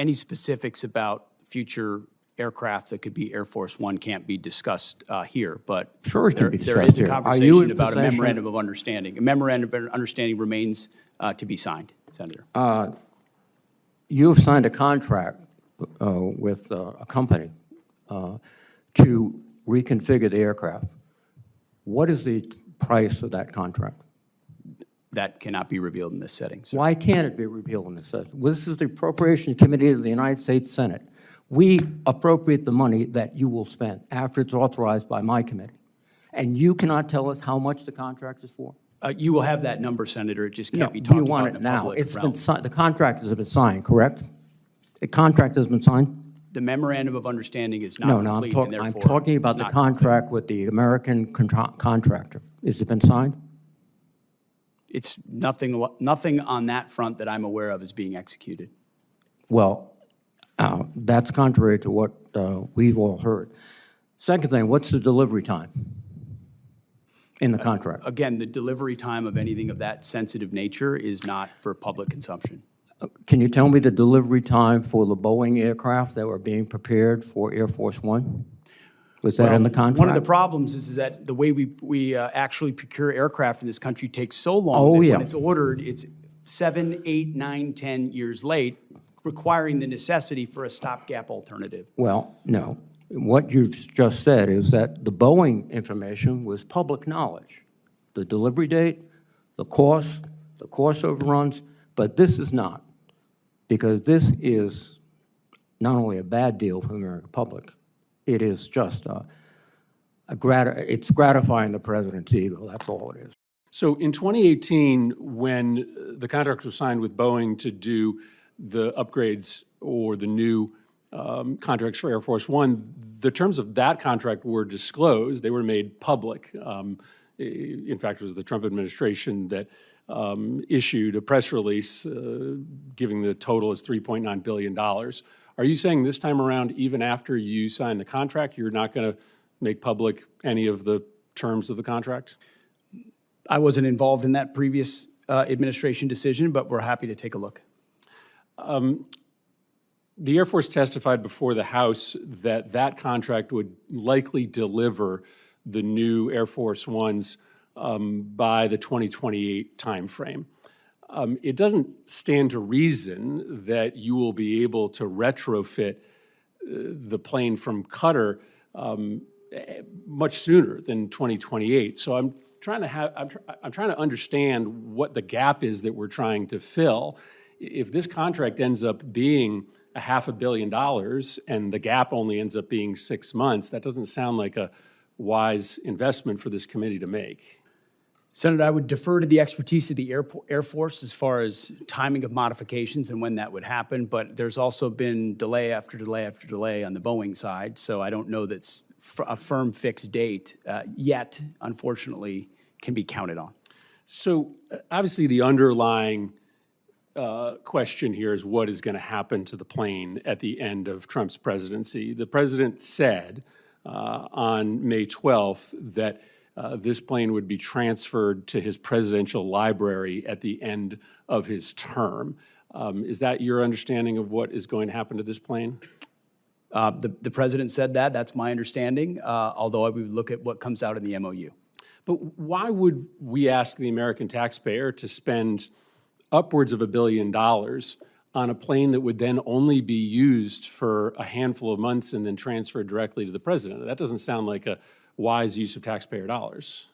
any specifics about future aircraft that could be Air Force One can't be discussed here, but Sure, it can be there discussed is a here. conversation about a memorandum of understanding. A memorandum of understanding remains to be signed, Senator. You've signed a contract with a company to reconfigure the aircraft. What is the price of that contract? That cannot be revealed in this setting, sir. Why can't it be revealed in this setting? Well, this is the Appropriations Committee of the United States Senate. We appropriate the money that you will spend after it's authorized by my committee. And you cannot tell us how much the contract is for? You will have that number, Senator. It just No, can't be talked we about want in it a now. public It's realm. been signed, the contract has been signed, correct? The contract has been signed? The memorandum of understanding is not No, complete, and I'm therefore talking about it's the not contract with the American contractor. Has it been signed? It's nothing on that front that I'm aware of is being executed. Well, that's contrary to what we've all heard. Second thing, what's the delivery time in the contract? Again, the delivery time of anything of that sensitive nature is not for public consumption. Can you tell me the delivery time for the Boeing aircraft that were being prepared for Air Force One? Was that in the contract? One of the problems is that the way we actually procure aircraft in this country takes so long Oh, that yeah. when it's ordered, it's 7, 8, 9, 10 years late, requiring the necessity for a stopgap alternative. Well, no. What you've just said is that the Boeing information was public knowledge. The delivery date, the cost overruns, but this is not. Because this is not only a bad deal for the American public, it is just it's gratifying the president's ego. That's all it is. So in 2018, when the contract was signed with Boeing to do the upgrades or the new contracts for Air Force One, the terms of that contract were disclosed. They were made public. In fact, it was the Trump administration that issued a press release giving the total as $3.9 billion. Are you saying this time around, even after you sign the contract, you're not going to make public any of the terms of the contract? I wasn't involved in that previous administration decision, but we're happy to take a look. The Air Force testified before the House that that contract would likely deliver the new Air Force Ones by the 2028 timeframe. It doesn't stand to reason that you will be able to retrofit the plane from Qatar much sooner than 2028. So I'm trying to understand what the gap is that we're trying to fill. If this contract ends up being $500 million and the gap only ends up being 6 months, that doesn't sound like a wise investment for this committee to make. Senator, I would defer to the expertise of the Air Force as far as timing of modifications and when that would happen, but there's also been delay after delay after delay on the Boeing side, so I don't know that's a firm fixed date yet, unfortunately, can be counted on. So obviously the underlying question here is what is going to happen to the plane at the end of Trump's presidency. The president said on May 12th that this plane would be transferred to his presidential library at the end of his term. Is that your understanding of what is going to happen to this plane? The president said that. That's my understanding, although I would look at what comes out in the MOU. But why would we ask the American taxpayer to spend upwards of $1 billion on a plane that would then only be used for a handful of months and then transferred directly to the president? That doesn't sound like a wise use of taxpayer dollars.